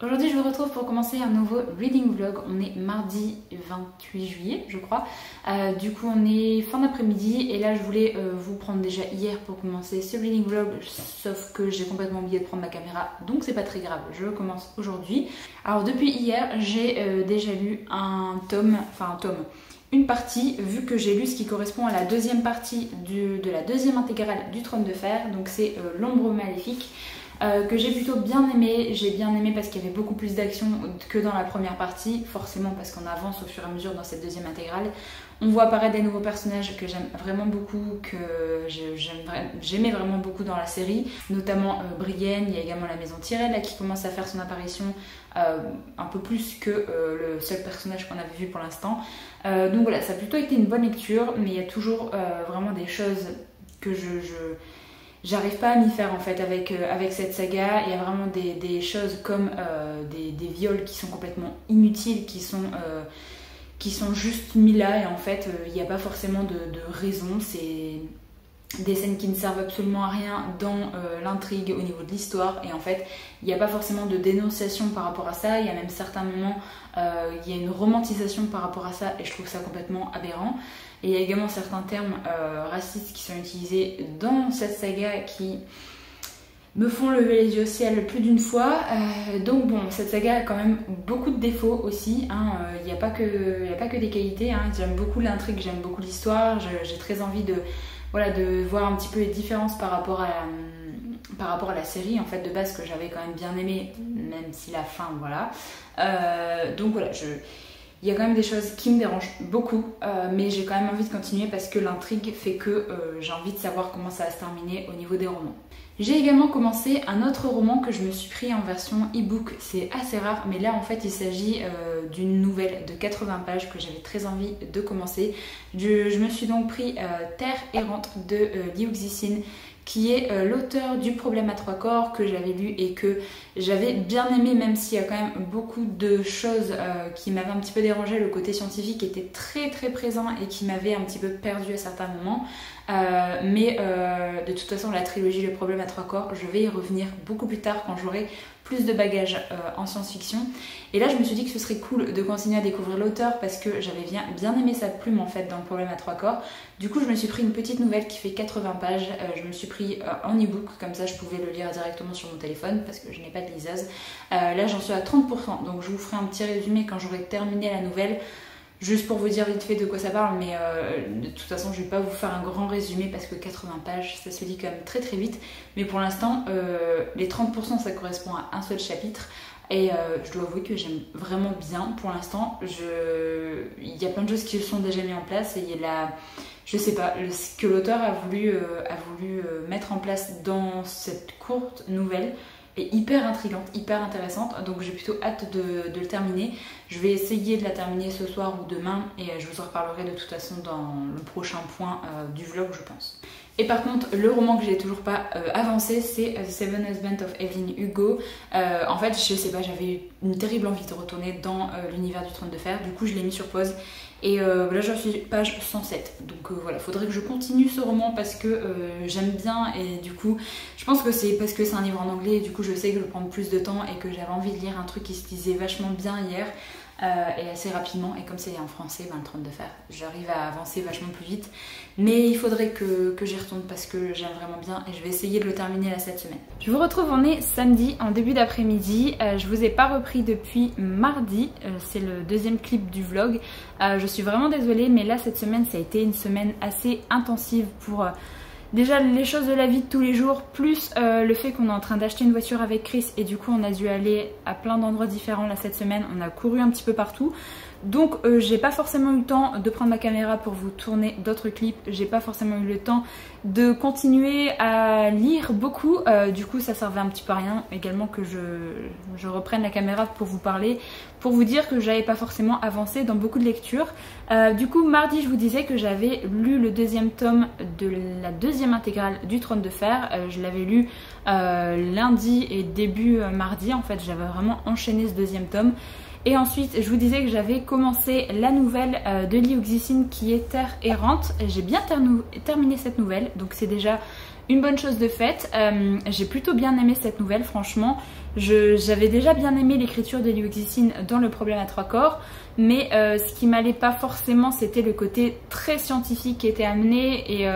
Aujourd'hui je vous retrouve pour commencer un nouveau reading vlog. On est mardi 28 juillet je crois. Du coup on est fin d'après-midi et là je voulais vous prendre déjà hier pour commencer ce reading vlog. Sauf que j'ai complètement oublié de prendre ma caméra donc c'est pas très grave, je commence aujourd'hui. Alors depuis hier j'ai déjà lu une partie, vu que j'ai lu ce qui correspond à la deuxième partie de la deuxième intégrale du Trône de Fer. Donc c'est L'Ombre Maléfique. Que j'ai plutôt bien aimé. J'ai bien aimé parce qu'il y avait beaucoup plus d'action que dans la première partie, forcément parce qu'on avance au fur et à mesure dans cette deuxième intégrale. On voit apparaître des nouveaux personnages que j'aime vraiment beaucoup, que j'aimais vraiment beaucoup dans la série, notamment Brienne. Il y a également la maison Tyrell là, qui commence à faire son apparition un peu plus que le seul personnage qu'on avait vu pour l'instant. Donc voilà, ça a plutôt été une bonne lecture, mais il y a toujours vraiment des choses que j'arrive pas à m'y faire en fait avec cette saga. Il y a vraiment des choses comme des viols qui sont complètement inutiles, qui sont juste mis là et en fait il n'y a pas forcément de raison. C'est des scènes qui ne servent absolument à rien dans l'intrigue au niveau de l'histoire et en fait il n'y a pas forcément de dénonciation par rapport à ça. Il y a même certains moments il y a une romantisation par rapport à ça et je trouve ça complètement aberrant. Et il y a également certains termes racistes qui sont utilisés dans cette saga qui me font lever les yeux au ciel plus d'une fois. Donc bon, cette saga a quand même beaucoup de défauts aussi. Il n'y a pas que des qualités. J'aime beaucoup l'intrigue, j'aime beaucoup l'histoire. J'ai très envie de voir un petit peu les différences par rapport à la série en fait de base que j'avais quand même bien aimé, même si la fin, voilà. Donc voilà, il y a quand même des choses qui me dérangent beaucoup, mais j'ai quand même envie de continuer parce que l'intrigue fait que j'ai envie de savoir comment ça va se terminer au niveau des romans. J'ai également commencé un autre roman que je me suis pris en version e-book. C'est assez rare, mais là en fait il s'agit d'une nouvelle de 80 pages que j'avais très envie de commencer. Je me suis donc pris Terre errante de Liu Cixin, qui est l'auteur du Problème à trois corps, que j'avais lu et que j'avais bien aimé, même s'il y a quand même beaucoup de choses qui m'avaient un petit peu dérangé. Le côté scientifique était très très présent et qui m'avait un petit peu perdu à certains moments. Mais de toute façon la trilogie Le Problème à trois corps, je vais y revenir beaucoup plus tard quand j'aurai plus de bagages en science-fiction. Et là je me suis dit que ce serait cool de continuer à découvrir l'auteur parce que j'avais bien aimé sa plume en fait dans Le Problème à trois corps. Du coup je me suis pris une petite nouvelle qui fait 80 pages, je me suis pris en e-book, comme ça je pouvais le lire directement sur mon téléphone parce que je n'ai pas de liseuse. Là j'en suis à 30%, donc je vous ferai un petit résumé quand j'aurai terminé la nouvelle. Juste pour vous dire vite fait de quoi ça parle, mais de toute façon je vais pas vous faire un grand résumé parce que 80 pages ça se lit quand même très très vite. Mais pour l'instant les 30% ça correspond à un seul chapitre et je dois avouer que j'aime vraiment bien pour l'instant. Il y a plein de choses qui sont déjà mises en place et il y a je sais pas, ce que l'auteur a voulu mettre en place dans cette courte nouvelle est hyper intrigante, hyper intéressante, donc j'ai plutôt hâte de le terminer. Je vais essayer de la terminer ce soir ou demain et je vous en reparlerai de toute façon dans le prochain point du vlog je pense. Et par contre le roman que j'ai toujours pas avancé c'est The Seven Husbands of Evelyn Hugo. En fait je sais pas, j'avais une terrible envie de retourner dans l'univers du Trône de Fer, du coup je l'ai mis sur pause. Et là j'en suis page 107, donc voilà, faudrait que je continue ce roman parce que j'aime bien et du coup je pense que c'est parce que c'est un livre en anglais et du coup je sais que je vais prendre plus de temps et que j'avais envie de lire un truc qui se lisait vachement bien hier et assez rapidement, et comme c'est en français, le Trône de Fer, j'arrive à avancer vachement plus vite, mais il faudrait que j'y retourne parce que j'aime vraiment bien et je vais essayer de le terminer là cette semaine. Je vous retrouve, on est samedi en début d'après-midi, je vous ai pas repris depuis mardi, c'est le deuxième clip du vlog. Je suis vraiment désolée mais là cette semaine ça a été une semaine assez intensive pour déjà les choses de la vie de tous les jours, plus le fait qu'on est en train d'acheter une voiture avec Chris et du coup on a dû aller à plein d'endroits différents là cette semaine, on a couru un petit peu partout. Donc j'ai pas forcément eu le temps de prendre ma caméra pour vous tourner d'autres clips, j'ai pas forcément eu le temps de continuer à lire beaucoup, du coup ça servait un petit peu à rien également que je reprenne la caméra pour vous parler, pour vous dire que j'avais pas forcément avancé dans beaucoup de lectures. Du coup mardi je vous disais que j'avais lu le deuxième tome de la deuxième intégrale du Trône de Fer, je l'avais lu lundi et début mardi en fait, j'avais vraiment enchaîné ce deuxième tome. Et ensuite, je vous disais que j'avais commencé la nouvelle de Liu Cixin qui est Terre errante. J'ai bien terminé cette nouvelle, donc c'est déjà une bonne chose de faite. J'ai plutôt bien aimé cette nouvelle, franchement. J'avais déjà bien aimé l'écriture de Liu Cixin dans Le problème à 3 corps, mais ce qui m'allait pas forcément, c'était le côté très scientifique qui était amené, et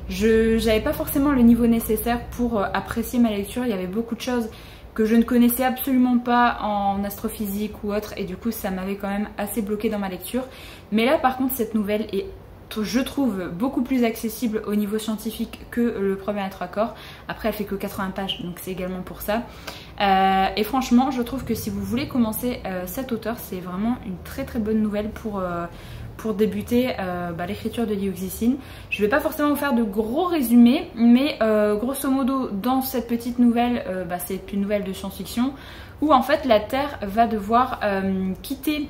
j'avais pas forcément le niveau nécessaire pour apprécier ma lecture. Il y avait beaucoup de choses que je ne connaissais absolument pas en astrophysique ou autre, et du coup ça m'avait quand même assez bloqué dans ma lecture. Mais là par contre cette nouvelle est, je trouve, beaucoup plus accessible au niveau scientifique que Le problème à 3 corps. Après elle fait que 80 pages, donc c'est également pour ça. Et franchement je trouve que si vous voulez commencer cet auteur, c'est vraiment une très très bonne nouvelle pour débuter l'écriture de Liu Cixin. Je vais pas forcément vous faire de gros résumés, mais grosso modo dans cette petite nouvelle, c'est une nouvelle de science-fiction où en fait la Terre va devoir quitter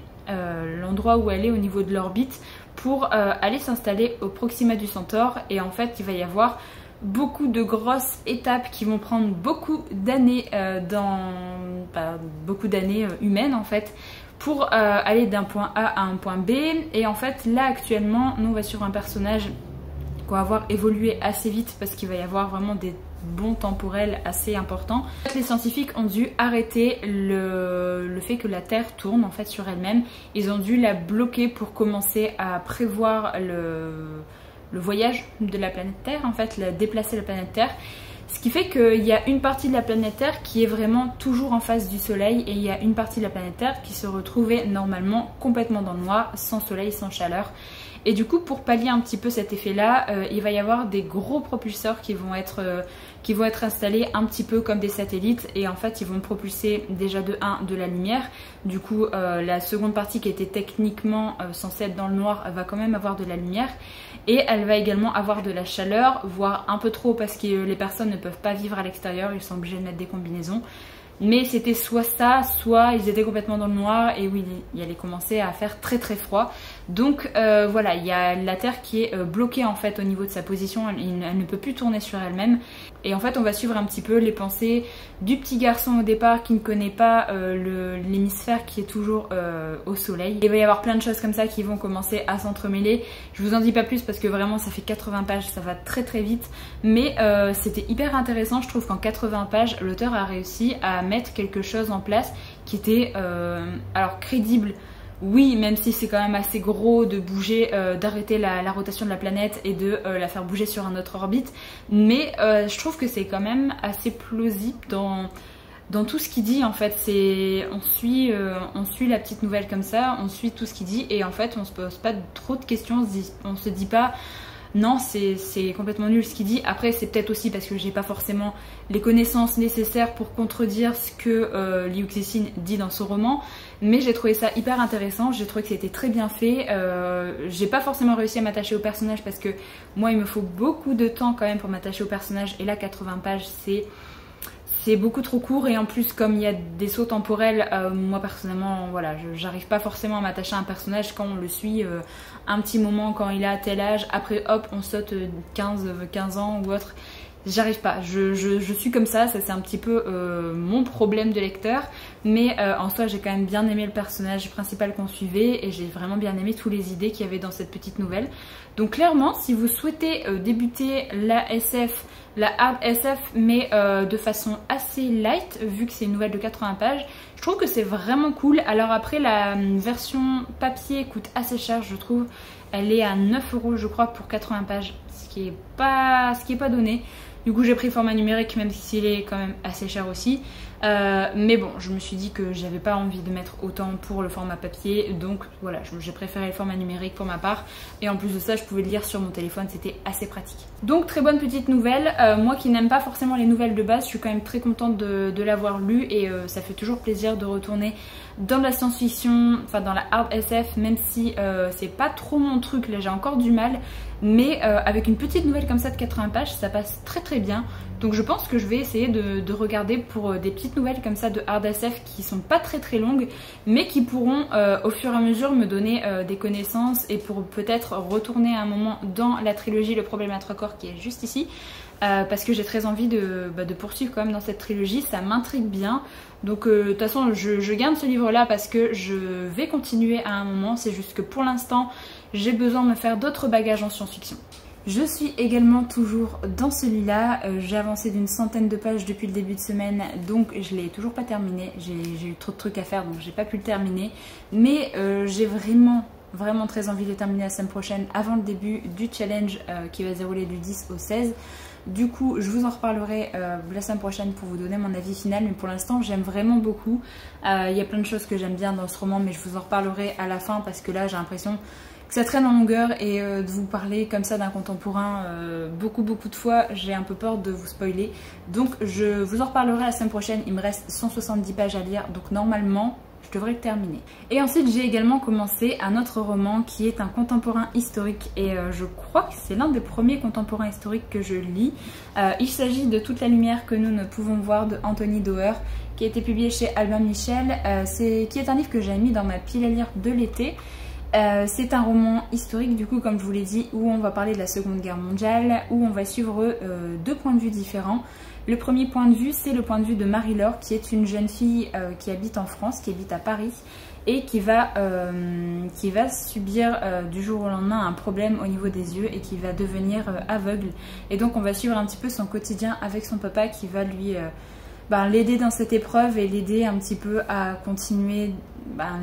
l'endroit où elle est au niveau de l'orbite pour aller s'installer au Proxima du Centaure, et en fait il va y avoir beaucoup de grosses étapes qui vont prendre beaucoup d'années beaucoup d'années humaines en fait, pour aller d'un point A à un point B. Et en fait là actuellement nous on va suivre un personnage qu'on va voir évoluer assez vite parce qu'il va y avoir vraiment des bons temporels assez importants. Les scientifiques ont dû arrêter le fait que la Terre tourne en fait sur elle-même. Ils ont dû la bloquer pour commencer à prévoir le voyage de la planète Terre, en fait, déplacer la planète Terre. Ce qui fait qu'il y a une partie de la planète Terre qui est vraiment toujours en face du soleil, et il y a une partie de la planète Terre qui se retrouvait normalement complètement dans le noir, sans soleil, sans chaleur. Et du coup, pour pallier un petit peu cet effet-là, il va y avoir des gros propulseurs qui vont être installés un petit peu comme des satellites, et en fait ils vont propulser déjà de la lumière. Du coup la seconde partie qui était techniquement censée être dans le noir va quand même avoir de la lumière, et elle va également avoir de la chaleur, voire un peu trop parce que les personnes ne peuvent pas vivre à l'extérieur, ils sont obligés de mettre des combinaisons. Mais c'était soit ça, soit ils étaient complètement dans le noir, et oui, il allait commencer à faire très très froid. Donc voilà, il y a la Terre qui est bloquée en fait au niveau de sa position, elle ne peut plus tourner sur elle-même. Et en fait on va suivre un petit peu les pensées du petit garçon au départ qui ne connaît pas l'hémisphère qui est toujours au soleil. Il va y avoir plein de choses comme ça qui vont commencer à s'entremêler. Je vous en dis pas plus parce que vraiment ça fait 80 pages, ça va très très vite. Mais c'était hyper intéressant, je trouve qu'en 80 pages l'auteur a réussi à mettre quelque chose en place qui était alors crédible. Oui, même si c'est quand même assez gros de bouger, d'arrêter la rotation de la planète et de la faire bouger sur une autre orbite, mais je trouve que c'est quand même assez plausible dans tout ce qu'il dit en fait. On suit la petite nouvelle comme ça, on suit tout ce qu'il dit, et en fait on se pose pas trop de questions, on se dit pas non c'est complètement nul ce qu'il dit. Après c'est peut-être aussi parce que j'ai pas forcément les connaissances nécessaires pour contredire ce que Liu Cixin dit dans son roman, mais j'ai trouvé ça hyper intéressant, j'ai trouvé que c'était très bien fait. J'ai pas forcément réussi à m'attacher au personnage parce que moi il me faut beaucoup de temps quand même pour m'attacher au personnage, et là 80 pages c'est beaucoup trop court, et en plus comme il y a des sauts temporels, moi personnellement voilà, j'arrive pas forcément à m'attacher à un personnage quand on le suit un petit moment, quand il a tel âge, après hop on saute 15 ans ou autre. J'arrive pas, je suis comme ça c'est un petit peu mon problème de lecteur, mais en soi j'ai quand même bien aimé le personnage principal qu'on suivait, et j'ai vraiment bien aimé toutes les idées qu'il y avait dans cette petite nouvelle. Donc clairement si vous souhaitez débuter la SF, la hard SF, mais de façon assez light, vu que c'est une nouvelle de 80 pages, je trouve que c'est vraiment cool. Alors après la version papier coûte assez cher je trouve, elle est à 9 € je crois pour 80 pages, ce qui est pas donné. Du coup j'ai pris le format numérique même s'il est quand même assez cher aussi. Mais bon, je me suis dit que j'avais pas envie de mettre autant pour le format papier, donc voilà, j'ai préféré le format numérique pour ma part. Et en plus de ça, je pouvais le lire sur mon téléphone, c'était assez pratique. Donc très bonne petite nouvelle. Moi qui n'aime pas forcément les nouvelles de base, je suis quand même très contente de l'avoir lu, et ça fait toujours plaisir de retourner dans la science-fiction, enfin dans la hard SF, même si c'est pas trop mon truc, là j'ai encore du mal. Mais avec une petite nouvelle comme ça de 80 pages, ça passe très très bien. Donc je pense que je vais essayer de regarder pour des petites nouvelles comme ça de hard SF qui sont pas très très longues, mais qui pourront au fur et à mesure me donner des connaissances, et pour peut-être retourner à un moment dans la trilogie Le problème à 3 corps qui est juste ici. Parce que j'ai très envie de poursuivre quand même dans cette trilogie, ça m'intrigue bien. Donc de toute façon je garde ce livre là parce que je vais continuer à un moment, c'est juste que pour l'instant j'ai besoin de me faire d'autres bagages en science-fiction. Je suis également toujours dans celui-là, j'ai avancé d'une centaine de pages depuis le début de semaine, donc je l'ai toujours pas terminé, j'ai eu trop de trucs à faire donc j'ai pas pu le terminer, mais j'ai vraiment très envie de le terminer la semaine prochaine avant le début du challenge qui va se dérouler du 10 au 16. Du coup je vous en reparlerai la semaine prochaine pour vous donner mon avis final, mais pour l'instant j'aime vraiment beaucoup. Il y a plein de choses que j'aime bien dans ce roman, mais je vous en reparlerai à la fin parce que là j'ai l'impression que ça traîne en longueur et de vous parler comme ça d'un contemporain beaucoup de fois, j'ai un peu peur de vous spoiler. Donc je vous en reparlerai la semaine prochaine, il me reste 170 pages à lire, donc normalement je devrais le terminer. Et ensuite j'ai également commencé un autre roman qui est un contemporain historique et je crois que c'est l'un des premiers contemporains historiques que je lis. Il s'agit de Toute la lumière que nous ne pouvons voir de Anthony Doerr, qui a été publié chez Albin Michel, qui est un livre que j'ai mis dans ma pile à lire de l'été. C'est un roman historique du coup, comme je vous l'ai dit, où on va parler de la Seconde Guerre mondiale, où on va suivre deux points de vue différents. Le premier point de vue, c'est le point de vue de Marie-Laure, qui est une jeune fille qui habite en France, qui habite à Paris, et qui va subir du jour au lendemain un problème au niveau des yeux et qui va devenir aveugle. Et donc on va suivre un petit peu son quotidien avec son papa qui va lui l'aider dans cette épreuve et l'aider un petit peu à continuer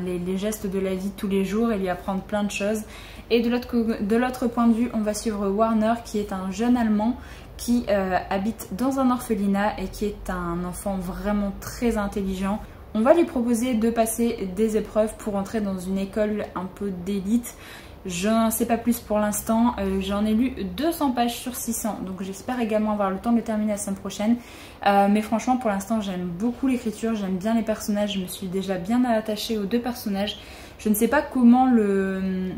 les gestes de la vie de tous les jours et lui apprendre plein de choses. Et de l'autre point de vue, on va suivre Warner, qui est un jeune Allemand qui habite dans un orphelinat et qui est un enfant vraiment très intelligent. On va lui proposer de passer des épreuves pour entrer dans une école un peu d'élite. Je n'en sais pas plus pour l'instant, j'en ai lu 200 pages sur 600, donc j'espère également avoir le temps de le terminer la semaine prochaine. Mais franchement pour l'instant j'aime beaucoup l'écriture, j'aime bien les personnages, je me suis déjà bien attachée aux deux personnages. Je ne sais pas comment le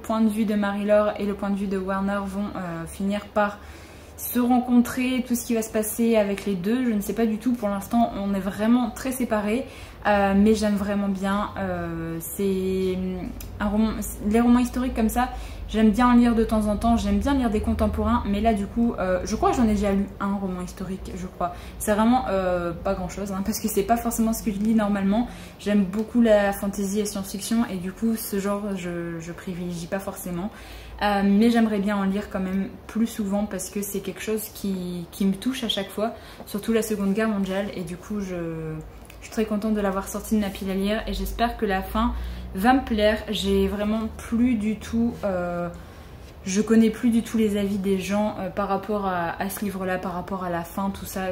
point de vue de Marie-Laure et le point de vue de Warner vont finir par se rencontrer, tout ce qui va se passer avec les deux, je ne sais pas du tout. Pour l'instant on est vraiment très séparés, mais j'aime vraiment bien. C'est un roman, les romans historiques comme ça, j'aime bien en lire de temps en temps, j'aime bien lire des contemporains, mais là du coup je crois que j'en ai déjà lu un roman historique, je crois. C'est vraiment pas grand chose parce que c'est pas forcément ce que je lis normalement. J'aime beaucoup la fantasy et science-fiction et du coup ce genre je privilégie pas forcément. Mais j'aimerais bien en lire quand même plus souvent parce que c'est quelque chose qui me touche à chaque fois, surtout la Seconde Guerre mondiale, et du coup je suis très contente de l'avoir sorti de ma pile à lire et j'espère que la fin va me plaire. J'ai vraiment plus du tout... je connais plus du tout les avis des gens par rapport à ce livre-là, par rapport à la fin, tout ça.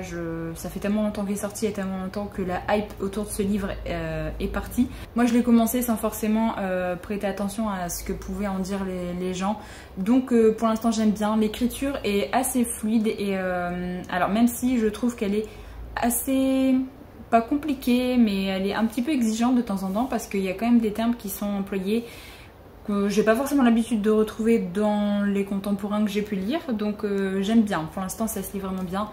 Ça fait tellement longtemps qu'il est sorti et tellement longtemps que la hype autour de ce livre est partie. Moi, je l'ai commencé sans forcément prêter attention à ce que pouvaient en dire les gens. Donc, pour l'instant, j'aime bien. L'écriture est assez fluide et alors même si je trouve qu'elle est assez... pas compliquée, mais elle est un petit peu exigeante de temps en temps parce qu'il y a quand même des termes qui sont employés que j'ai pas forcément l'habitude de retrouver dans les contemporains que j'ai pu lire, donc j'aime bien. Pour l'instant ça se lit vraiment bien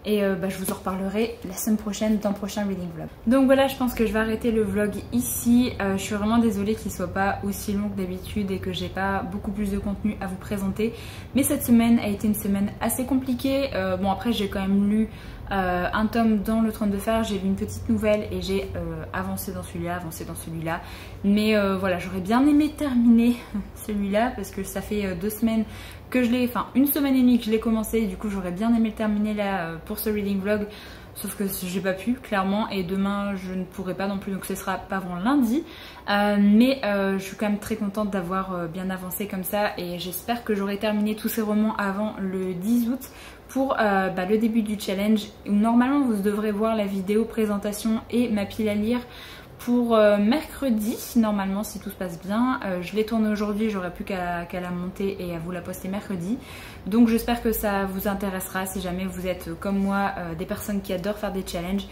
et je vous en reparlerai la semaine prochaine dans le prochain reading vlog. Donc voilà, je pense que je vais arrêter le vlog ici. Je suis vraiment désolée qu'il soit pas aussi long que d'habitude et que j'ai pas beaucoup plus de contenu à vous présenter, mais cette semaine a été une semaine assez compliquée. Bon, après j'ai quand même lu un tome dans le Trône de Fer, j'ai lu une petite nouvelle et j'ai avancé dans celui-là, mais voilà, j'aurais bien aimé terminer celui-là parce que ça fait 2 semaines que je l'ai, enfin 1 semaine et demie que je l'ai commencé, et du coup j'aurais bien aimé le terminer là pour ce reading vlog, sauf que j'ai pas pu clairement, et demain je ne pourrai pas non plus, donc ce sera pas avant lundi. Mais je suis quand même très contente d'avoir bien avancé comme ça, et j'espère que j'aurai terminé tous ces romans avant le 10 août pour le début du challenge, où normalement vous devrez voir la vidéo présentation et ma pile à lire pour mercredi, normalement, si tout se passe bien. Je l'ai tournée aujourd'hui, j'aurai plus qu'à la monter et à vous la poster mercredi. Donc j'espère que ça vous intéressera si jamais vous êtes comme moi des personnes qui adorent faire des challenges.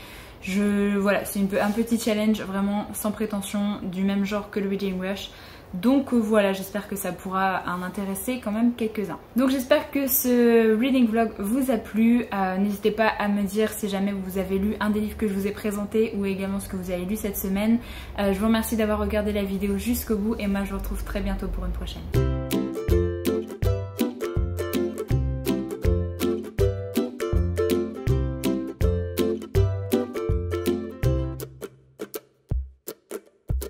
Voilà, c'est un petit challenge vraiment sans prétention, du même genre que le Reading Rush. Donc voilà, j'espère que ça pourra en intéresser quand même quelques-uns. Donc j'espère que ce reading vlog vous a plu. N'hésitez pas à me dire si jamais vous avez lu un des livres que je vous ai présenté ou également ce que vous avez lu cette semaine. Je vous remercie d'avoir regardé la vidéo jusqu'au bout et moi je vous retrouve très bientôt pour une prochaine.